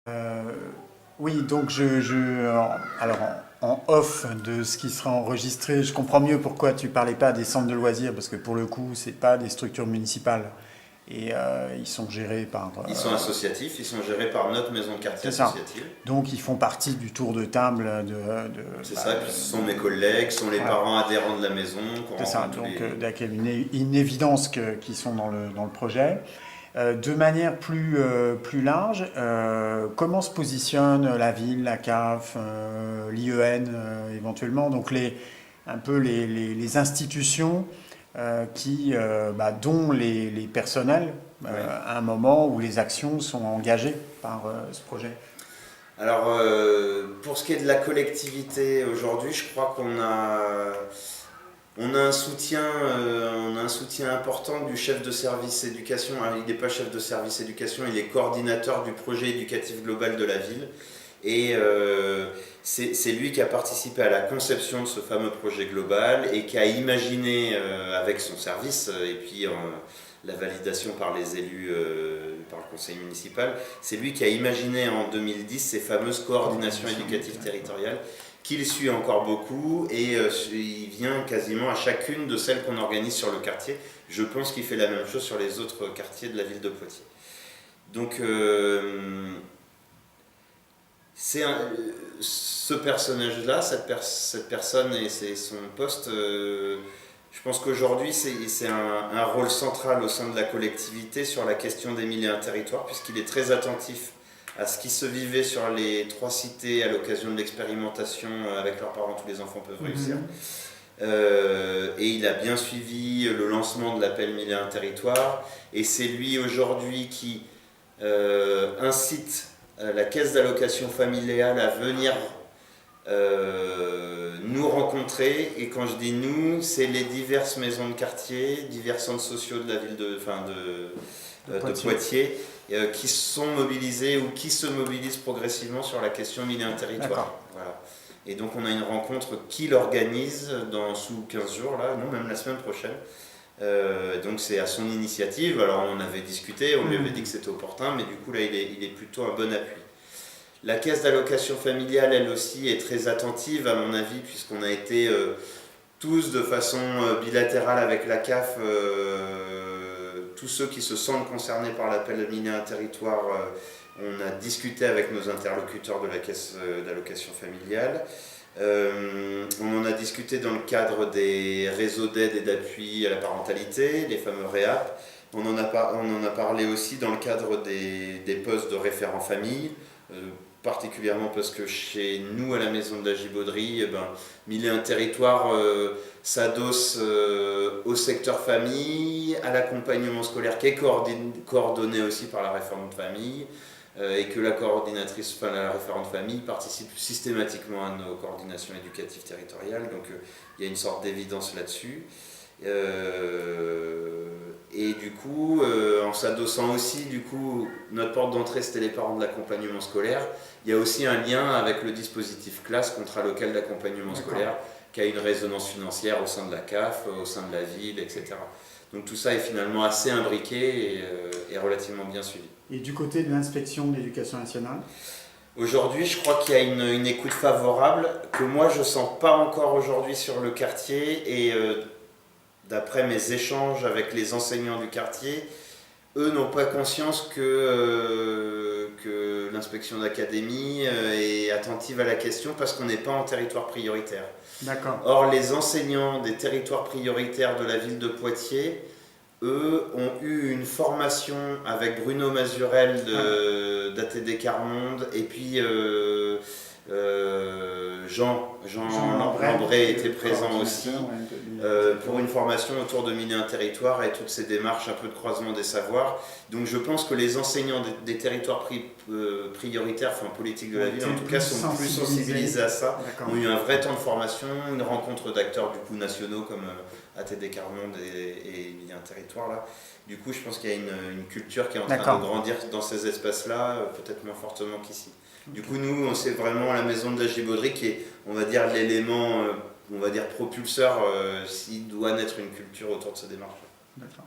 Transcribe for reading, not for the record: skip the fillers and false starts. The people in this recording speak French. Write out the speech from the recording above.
Euh, oui, donc alors en off de ce qui sera enregistré, je comprends mieux pourquoi tu parlais pas des centres de loisirs, parce que pour le coup, c'est pas des structures municipales et ils sont gérés par. Ils sont associatifs, ils sont gérés par notre maison de quartier C'est ça. associative. Donc ils font partie du tour de table C'est ça, et puis ce sont mes collègues, ce sont les voilà. parents adhérents de la maison qu'on C'est ça. rencontre tous Donc les... il y a une évidence qu'ils sont dans le projet. De manière plus large, comment se positionne la ville, la CAF, l'IEN éventuellement, donc un peu les institutions dont les personnels, Oui. à un moment où les actions sont engagées par ce projet. Alors, pour ce qui est de la collectivité, aujourd'hui, je crois on a un soutien important du chef de service éducation. Alors, il n'est pas chef de service éducation, il est coordinateur du projet éducatif global de la ville. Et c'est lui qui a participé à la conception de ce fameux projet global et qui a imaginé avec son service et puis la validation par les élus, par le conseil municipal, c'est lui qui a imaginé en 2010 ces fameuses coordinations éducatives territoriales qu'il suit encore beaucoup et il vient quasiment à chacune de celles qu'on organise sur le quartier. Je pense qu'il fait la même chose sur les autres quartiers de la ville de Poitiers. Donc ce personnage-là, cette personne et son poste, je pense qu'aujourd'hui c'est un rôle central au sein de la collectivité sur la question des mille et un territoires, puisqu'il est très attentif à ce qui se vivait sur les 3 cités à l'occasion de l'expérimentation avec leurs parents, tous les enfants peuvent réussir. Et il a bien suivi le lancement de l'appel mille et un territoires, et c'est lui aujourd'hui qui incite la caisse d'allocation familiale à venir nous rencontrer. Et quand je dis nous, c'est les diverses maisons de quartier, divers centres sociaux de la ville de Poitiers qui sont mobilisés ou qui se mobilisent progressivement sur la question mille et un territoires. Voilà. Et donc on a une rencontre qui l'organise sous 15 jours, là, non, même la semaine prochaine. Donc c'est à son initiative. Alors on en avait discuté, on lui avait dit que c'était opportun, mais du coup là il est plutôt un bon appui. La caisse d'allocation familiale, elle aussi, est très attentive à mon avis, puisqu'on a été tous de façon bilatérale avec la CAF, tous ceux qui se sentent concernés par l'appel mille et un territoire, on a discuté avec nos interlocuteurs de la caisse d'allocation familiale. On en a discuté dans le cadre des réseaux d'aide et d'appui à la parentalité, les fameux REAP. On en a parlé aussi dans le cadre des postes de référents famille, particulièrement parce que chez nous à la maison de la Gibauderie, mille et un territoires s'adosse au secteur famille, à l'accompagnement scolaire qui est coordonné aussi par la référente famille. Et que la coordinatrice, enfin la référente famille participe systématiquement à nos coordinations éducatives territoriales, donc il y a une sorte d'évidence là-dessus. Et du coup, en s'adossant aussi, du coup, notre porte d'entrée c'était les parents de l'accompagnement scolaire, il y a aussi un lien avec le dispositif classe, contrat local d'accompagnement scolaire, qui a une résonance financière au sein de la CAF, au sein de la ville, etc. Donc tout ça est finalement assez imbriqué et relativement bien suivi. Et du côté de l'inspection de l'éducation nationale? Aujourd'hui, je crois qu'il y a une écoute favorable que moi je sens pas encore aujourd'hui sur le quartier et d'après mes échanges avec les enseignants du quartier, eux n'ont pas conscience que l'inspection d'académie est attentive à la question parce qu'on n'est pas en territoire prioritaire. D'accord. Or, les enseignants des territoires prioritaires de la ville de Poitiers, eux, ont eu une formation avec Bruno Mazurel d'ATD Carmonde et puis Jean Lambré était présent aussi pour une formation autour de miner un territoire et toutes ces démarches un peu de croisement des savoirs. Donc je pense que les enseignants des territoires prioritaires, enfin politiques de la ville en tout cas, sont plus sensibilisés à ça, ont eu un vrai temps de formation, une rencontre d'acteurs du coup nationaux comme ATD Carmonde et miner un territoire là. Du coup je pense qu'il y a une culture qui est en train de grandir dans ces espaces-là, peut-être moins fortement qu'ici. Du coup, nous, c'est vraiment la maison de la Gibauderie qui est, on va dire, l'élément, on va dire, propulseur s'il doit naître une culture autour de ces démarches. D'accord.